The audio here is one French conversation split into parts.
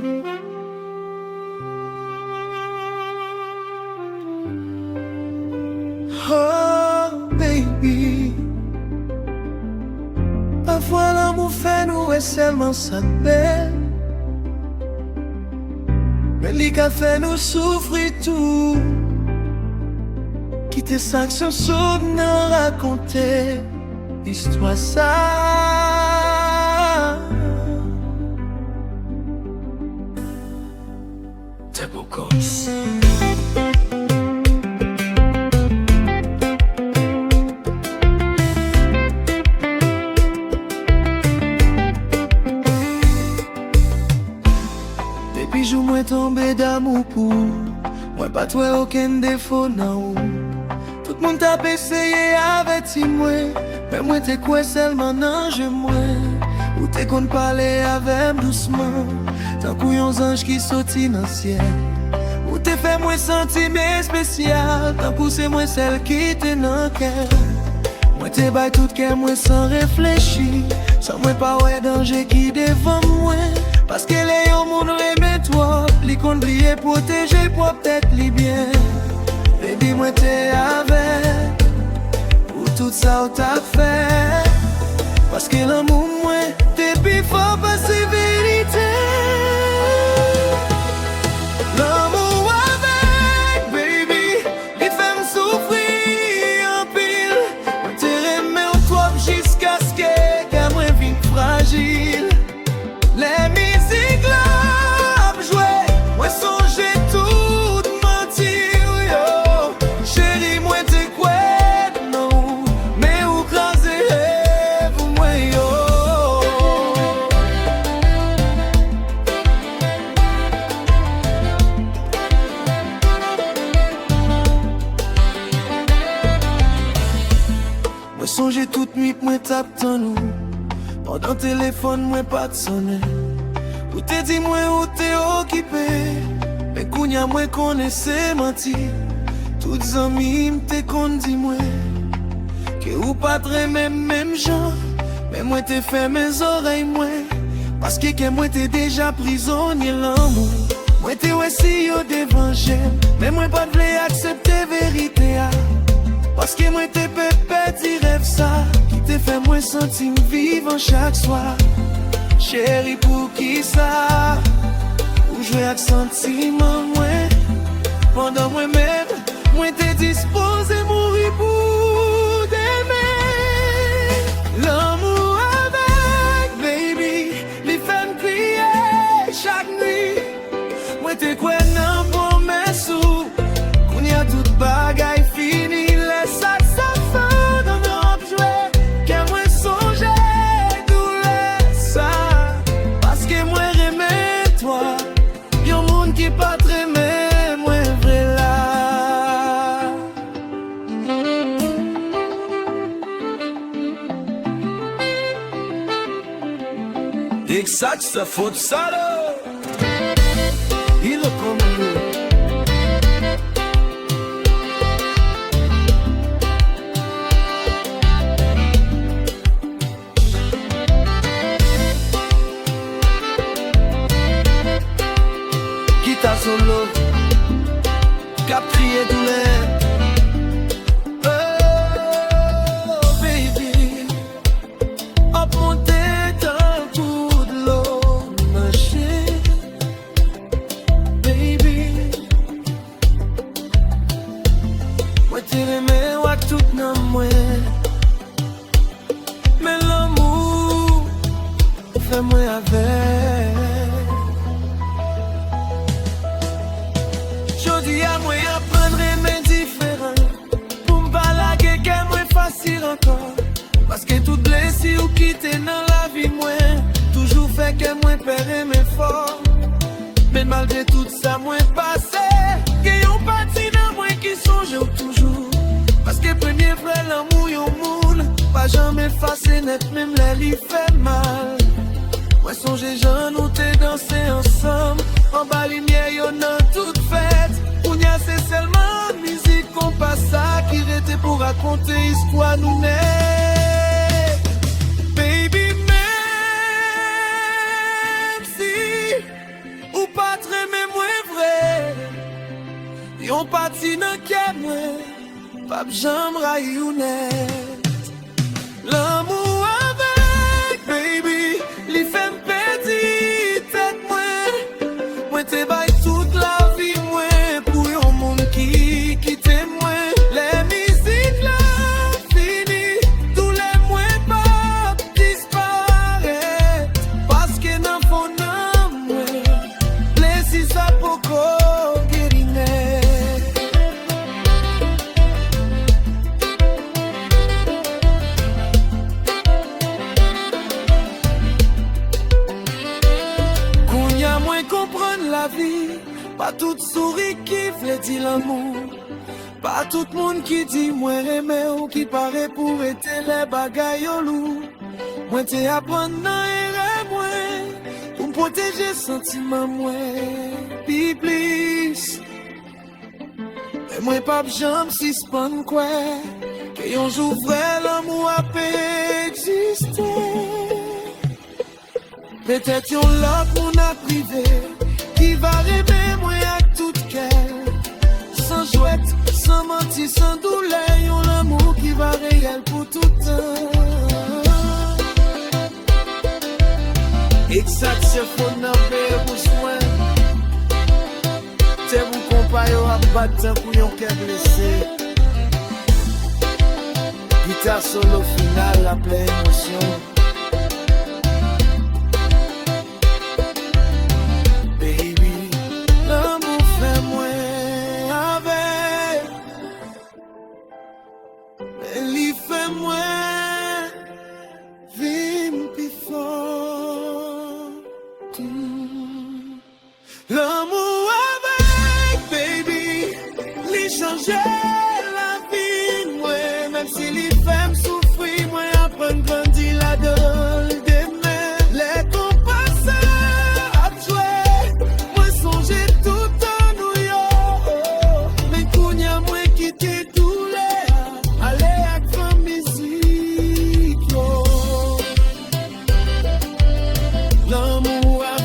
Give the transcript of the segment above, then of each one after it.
Oh baby, parfois l'amour fait nous est seulement ça belle, mais les fait nous souffrir tout. Quitter ça que ce souvenir raconter l'histoire ça. T'es beau gosse. Depuis jour moi tombé d'amour pour moi, pas toi aucun défaut non. Tout le monde t'a essayé avec moi, mais moi t'es quoi seulement non je moi. Ou t'es qu'on parler avec doucement, tant qu'on yon ange qui sorti dans le ciel. Ou t'es fait moi sentir mes spécial, tant poussé moi celle qui t'est dans le cœur. Moi t'es bail tout cœur moi sans réfléchir, sans moi pas ouais danger qui devant moi. Parce que les yon moun remet toi, li qu'on briller protéger pour peut-être li bien. Baby moi t'es avec, pour tout ça ou t'as fait. Parce que l'amour moi, t'es plus fort pas c'est vérité. L'amour avec, baby, il fait me souffrir en pile. Moi t'es remet au top jusqu'à ce que moi vienne fragile. Les musiques là, jouer, moi songer tout mentir, yo. Chérie, moi t'es quoi, non, mais où craser pour moi, yo. Moi songer toute nuit, moi tape ton nous. Pendant téléphone, moi pas de sonner. Ou t'es dit moi ou t'es occupé. Mais kounya moi connaissais menti. Toutes amis m'te kon dit moi que ou pas très même genre. Mais moi t'es fait mes oreilles moi. Parce que moi t'es déjà prisonnier l'amour. Moi t'es aussi au d'évangile. Mais moi pas de vle accepter vérité. Parce que moi t'es pépé t'y rêve ça. Qui te fait moi sentir vivant chaque soir. Chérie pour qui ça? Ou jouer avec sentiment moi. Pendant moi-même, moi t'es disposé mourir pour t'aimer. L'amour avec, baby, les femmes crier chaque nuit. Moi t'es quoi non pour mes sous. Qu'on y a toute bagaille finie. Laisse ça fin dans notre jouet. Qu'à moi songer douleur ça. Parce que moi remets toi. Yon monde qui pas très mais moi vrai là. Dès que ça tu te faut de ça là. Il le commande. Guitare solo, cap crier douleur. Oh baby, hop monter d'un coup de l'eau, marcher. Baby, moi t'es remé ou tout dans moi. Mais l'amour, fais-moi avec. Jodi à moi apprendre mes différents. Pour m'balaguer qu'est moins facile encore. Parce que toute blessure ou quitter dans la vie moi toujours fait que moi perdre mes forces. Mais malgré tout ça moi passé. Que yon parti dans moi qui songe toujours. Parce que premier frère l'amour yon moun. Pas jamais effacé net même les li fait mal. Moi songe j'en nous t'es dansé ensemble. En bas lumière yon dans toute fête. Kounya c'est seulement musique qu'on passe ça. Qui rete pour raconter histoire nous net. Baby même si ou pas j'aime raïounet. L'amour avec, baby, li fait m'perdre tête moi te baille toute la vie moi pour un monde qui t'aime moi. Les musiques là fini, tous les mois pas disparaître parce que dans fond moi blessé ça poco guériné. Kounya moins comprendre la vie, pas tout souris qui fait dire l'amour. Pas tout le monde qui dit moi aimer ou qui paraît pour être les bagailles au loup. Moi t'es apprendre dans erreur moi pour me protéger sentiment moi. Puis please, mais moi pas j'aime si suspend quoi que yon jour vrai l'amour a pas existé. Peut-être yon l'autre mon a privé qui va rêver moi à tout cœur. Sans jouette, sans mentir, sans douleur, yon l'amour qui va réel pour tout temps. Exact, c'est faux, n'a pas besoin. C'est vous compagnon à battre pour yon cœur blessé. Guitare solo final, la pleine émotion. L'amour avec, baby, li changer la vie, moi, même si li fait me souffrir, moi, apprendre grandir la donne demain. Les compasseurs à jouer, moi, songer tout en nous, yo. Mais kounya, moi, quitter tout les, aller à grand musique, yo. L'amour avec,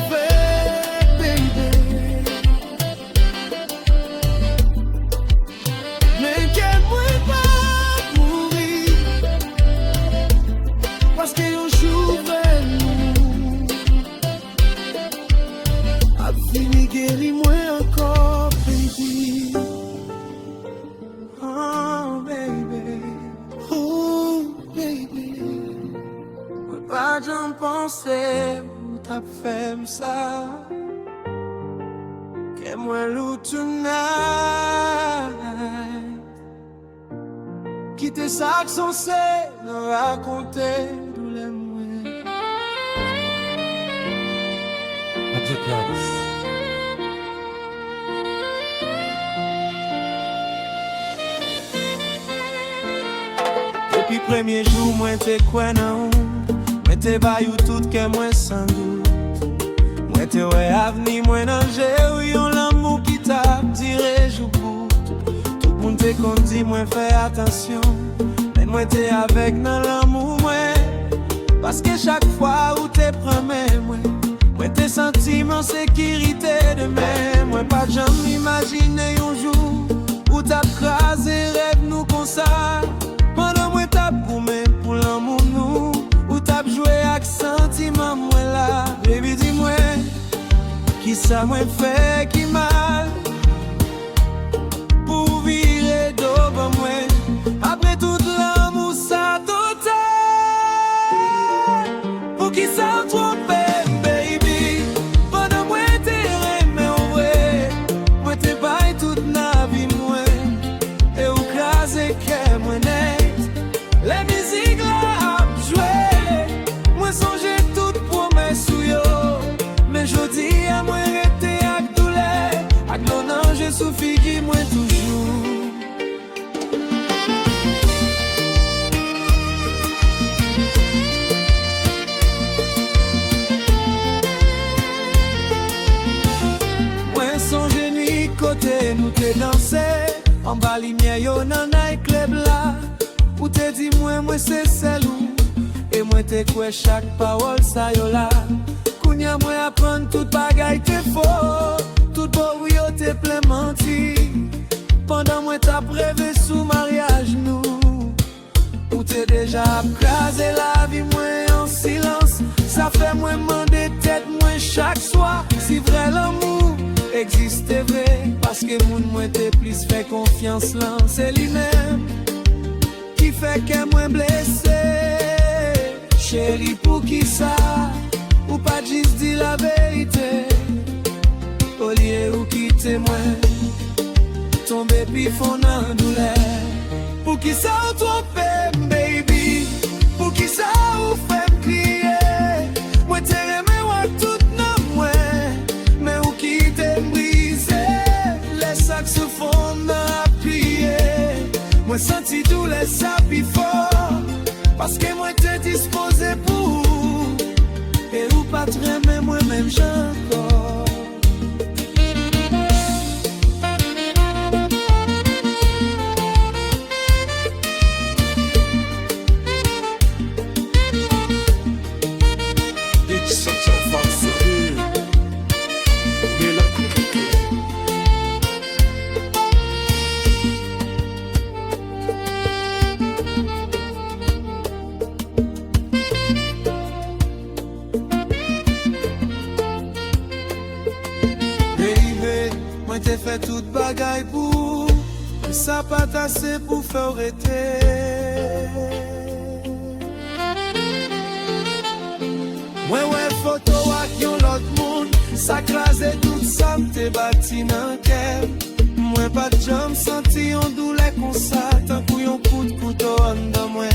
guéris-moi encore, baby. Oh, baby. Oh, baby. Moi, pas j'en pensais où t'as fait ça. Que moi, l'eau tonight. Quitter ça que son c'est, nous raconter tous les mois. Magic Loves. Depuis premier jour, moi t'es quoi non? Moi t'es bayou tout que moi sans doute. Moi t'es ouais avenir, moi danger, oui on l'amour qui t'a tiré jour pour. Tout le monde t'es qu'on dit, moi fais attention. Mais moi t'es avec dans l'amour, moi. Parce que chaque fois où t'es promets, moi t'es senti en sécurité de même. Moi pas jamais imaginé un jour où t'as crasé rêve nous comme ça. Pendant moi t'as goumé pour l'amour nous, ou t'as joué avec sentiment moi là. Baby dis-moi, qui ça moi fait qui mal pour virer devant moi. Après tout l'amour ça total, pour qui ça tromper baby. Pendant moi t'es aimé en vrai, moi t'es bail toute la vie moi, et ou crasé que moi n'est. Les musiques là à jouer, moi songe toute promesse ou yo. Mais je dis à moi rester avec douleur, avec mon ange souffle qui moi toujours. Moi songe nuit côté nous te danser, en bas lumière yo nan night club là. Ou te dit moi c'est celle où, et moi te quoi chaque parole ça yo là. Kounya moi apprendre toute bagaille te faux, tout beau yo te plein menti. Pendant moi t'as rêvé sous mariage nous, ou t'es déjà crasé la vie moi en silence. Ça fait moi demander tête moi chaque soir si vrai l'amour existe vrai. Parce que moun moi t'es plus fait confiance là. C'est lui-même qui fait que moi blessé. Chérie pour qui ça, ou pas juste dire la vérité. Au lieu ou quitter moi, tomber puis fond en douleur. Pour qui ça ou tromper, baby? Pour qui ça ou fait me crier? Moi t'es aimé ou tout non moi, mais ou qui t'es brisé? Les saxophones à plier. Moi senti tous les sapis forts, parce que moi t'es disposé pour. Et ou pas très mais moi-même j'encore. T'es fait toute bagaille pour, ça pas assez pour faire arrêter. Moi ouais photo avec yon l'autre monde, ça crase tout ça m'te bâti dans cœur. Moi pas de jambes senti yon douleur comme ça, tant que yon coup de couteau en dans moi.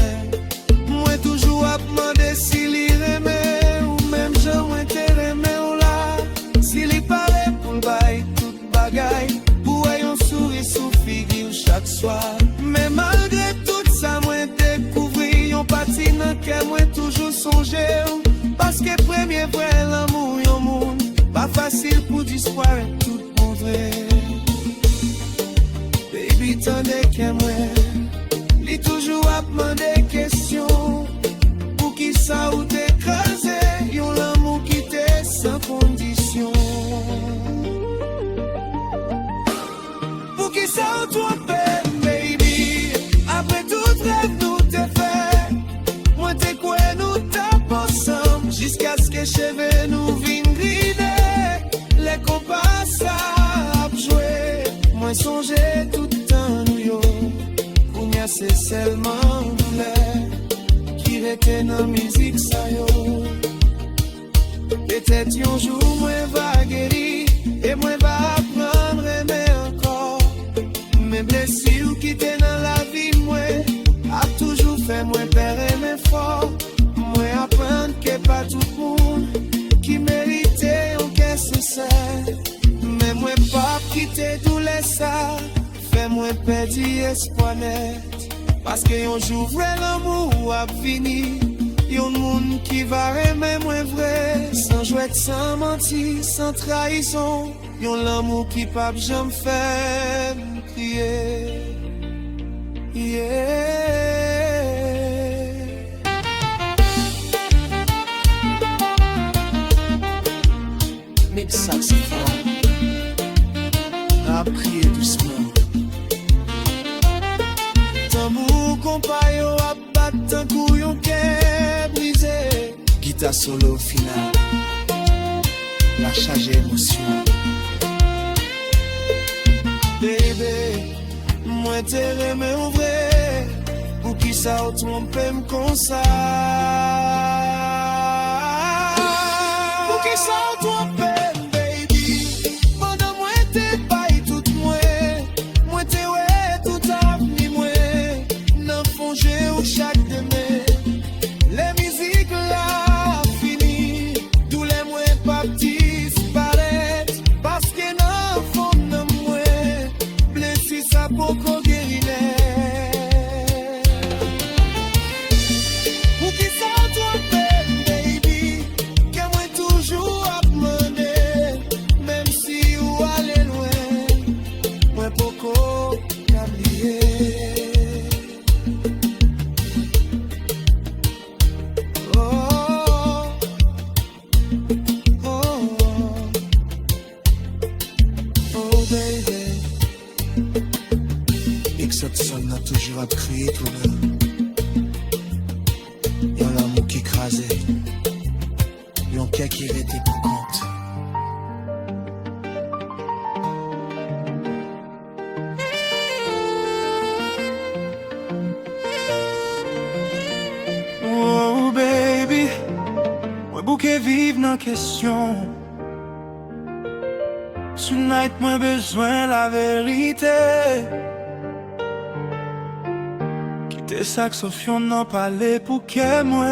Moi toujours à demander si li remet, ou même j'en moi te remet ou là. Si li paraît pour le bail, pour un sourire sous figure chaque soir. Mais malgré tout ça, moi découvrir un parti dans lequel moi toujours songer. Parce que premier vrai l'amour, yon monde, pas facile pour disparaître tout mon vrai. Baby, tendez que moi, li toujours à demander questions. Pour qui ça ou t'écraser, yon l'amour qui t'est sans condition. Qui ça ou toi peine, baby? Après tout rêve nous t'es fait. Moi t'es quoi nous tape ensemble, jusqu'à ce que cheveux nous viennent grider. Les compas ça a joué. Moi songeais tout le temps nous yo. Kounya c'est seulement douleur qui rete dans musique ça yo. Peut-être un jour moi va guérir et moi va apprendre à aimer encore. Mes blessures qui étaient dans la vie, moi, a toujours fait moi père et mes forts. Moi apprendre que pas tout le monde qui méritait en caisse sincère. Mais moi pas quitter tout les ça, fait moi perdre espoir net. Parce que un jour vrai l'amour a fini. Yon monde qui va aimer moi vrai, sans jouer, sans mentir, sans trahison. Yon l'amour qui pas jamais fait crier. Yeah. Mix saxophone, à prier doucement. Tambour compas yo a battre un coup yon cœur brisé. Guitare solo final, la charge émotion. Baby, moi t'es remis au vrai. Pour qui ça ou trompé m'con ça? Pour qui ça ou trompé, baby? Pendant moi t'es pas tout moi. Moi t'es ouais tout avenir moi. N'en fongé ou chaque demain. Les musiques là fini. Tous les mois pas disparaître. Parce que n'en fond de moi. Blessé ça beaucoup guérir. Pour qui ça toi baby? Que moi toujours à demander. qui était pour compte. Oh baby, moi bouquet vive dans question. Tonight moi besoin la vérité. Quitter saxophone n'en parler pour que moi.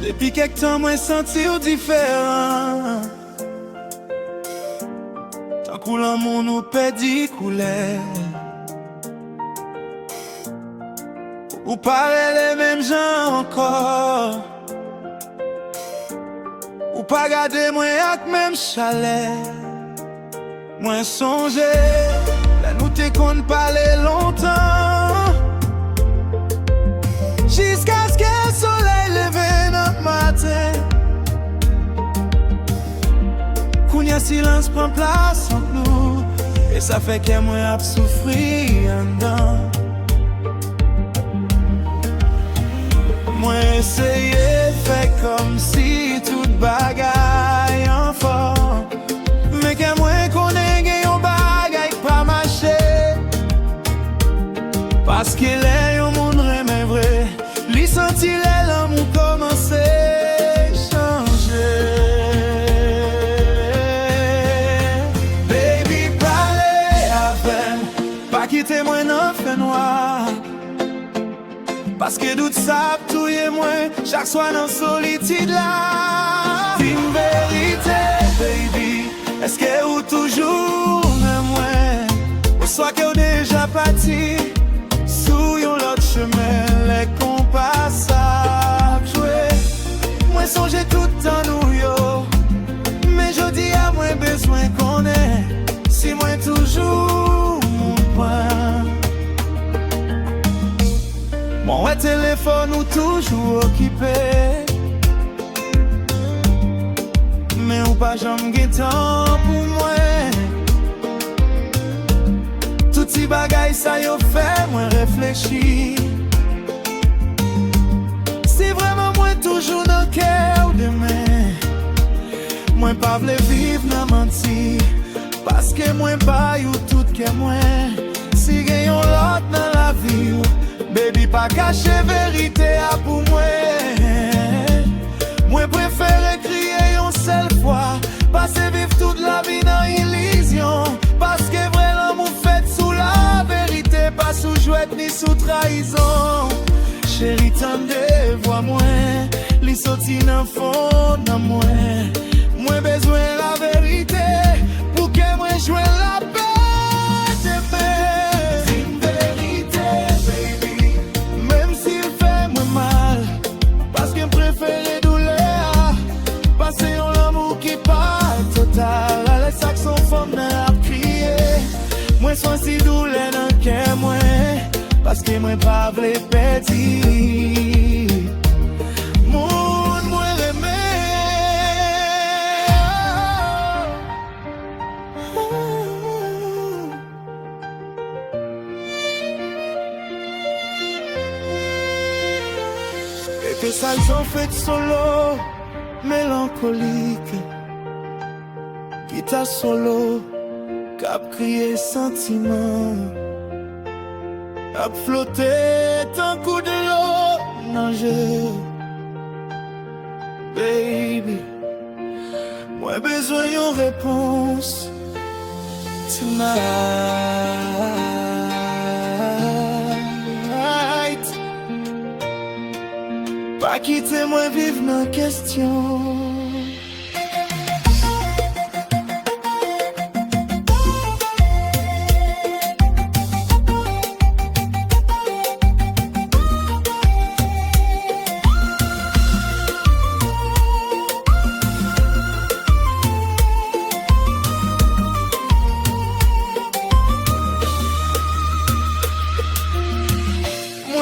Depuis quelque temps moi sentir différent. Tant que l'amour nous perdit couler. Ou parler les mêmes gens encore. Ou pas garder moi avec même chalet. Moi songer, la nous t'es qu'on parlait longtemps. Jusqu'à ce que le soleil lève dans le matin. Kounya silence prend place entre nous. Et ça fait que moi a souffrir en dedans. Moi essayer fait comme si toute bagaille en forme. Mais que moi connais yon bagaille pas marché. Parce qu'il est yon monde remè vrai. Li senti l'amour commencer changer. Baby parlez avec, pas quitter moi dans fait noir. Parce que doute ça touye moi chaque soir dans solitude là. Dis-moi vérité baby, est-ce que ou toujours même moi? Ou soit que ou déjà parti sous yon l'autre chemin, les compas savent jouer. Moi songe tout en nous yo, mais je dis à moi besoin qu'on ait. Si moi toujours mon point. Mon téléphone ou toujours occupé. Mais ou pas jamais gen temps pour moi. Tout si bagay ça yo fait moi réfléchir. C'est vraiment moi toujours dans cœur demain. Moi pas vle vivre nan menti. Parce que moi pas you tout que moi. Si gen yon l'autre dans la vie. Baby, pas cacher vérité à pour moi. Moi préfère crier une seule fois. Passer vivre toute la vie dans illusion. Parce que vrai l'amour fait sous la vérité. Pas sous jouette ni sous trahison. Chérie, tendez, vois-moi. Li sorti dans fond dans moi. Moi besoin la vérité. Pour que moi joue la paix. La saxon femme n'a crié. Moi sois si douleur dans que moi. Parce que moi pas vle pédi. Moun moi remè. Et que ça sont fait solo. Mélancolique. Guitare solo, cap crier sentiment, cap flotter tant coup de l'eau nager. Baby, moi besoin d'une réponse tonight. Pas quitter moi vivre dans question.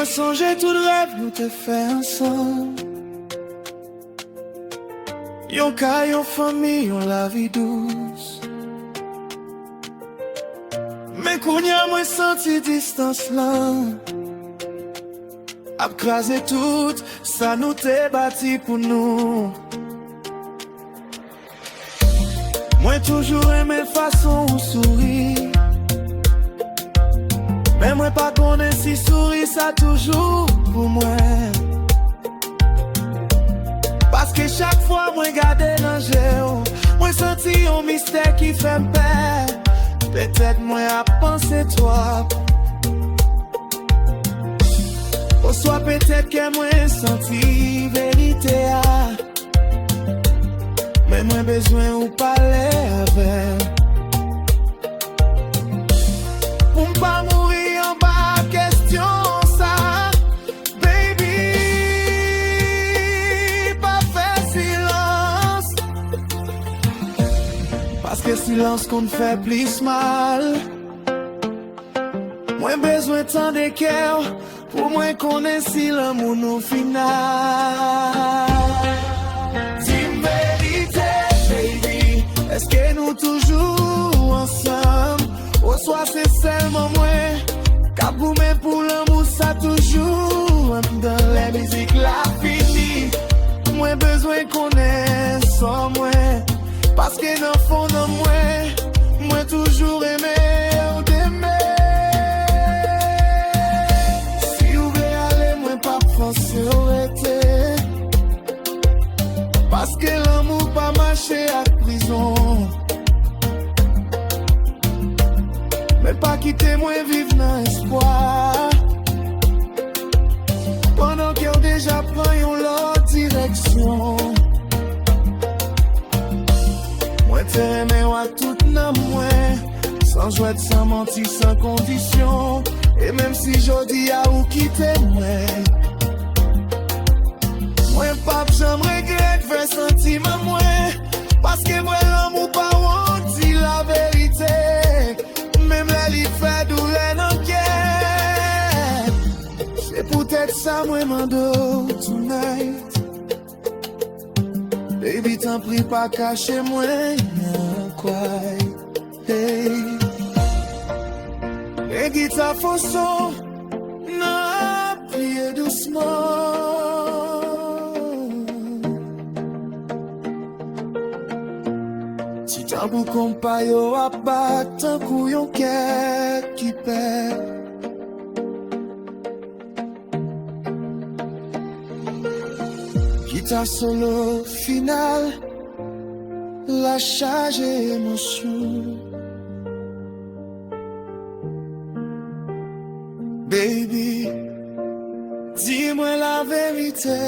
Songer tout le rêve nous te fait ensemble. Yon ka, yon famille, yon la vie douce. Mais kounya moi senti distance là. ap krasé tout, ça nous t'est bâti pour nous. Moi toujours aimé façon ou souris, mais moi pas connais si souris ça toujours pour moi. Parce que chaque fois moi garde dans jeu, moi senti un mystère qui fait peur. Peut-être moi à penser toi. Ou soit peut-être que moi senti vérité. Mais moi besoin ou parler avec. Pour ne pas mourir en bas, question ça. Baby, pas faire silence. Parce que silence qu'on fait plus mal. Moi besoin tant de cœur. Pour moi connaître si l'amour nous final. Dis vérité, baby. Est-ce que nous toujours ensemble? Ou soit c'est seulement moi. Car pour moi pour l'amour ça toujours. Dans la musique la fini. Moi besoin connaître sans moi. Parce que dans le fond de moi toujours aimé. Parce que l'amour pas marché à prison. Mais pas quitter moi vivre dans l'espoir. Pendant qu'on déjà prend une autre direction. Moi t'es aimé à tout dans moi. Sans jouer, sans mentir, sans condition. Et même si je dis à ou quitter moi. Moi pas j'aimerais regrette faire sentiment moi. Parce que moi l'amour pas on dit la vérité. Même la vie fait douleur dans le cœur. C'est peut-être ça moi mando tonight. Baby t'en prie pas cacher moi. Quoi? Hey. Et guitare faux son. Non, priez doucement. Tant pour qu'on paye au abat, tant qu'on yon cœur qui perd. Guitare solo final, la charge émotion. Baby, dis-moi la vérité.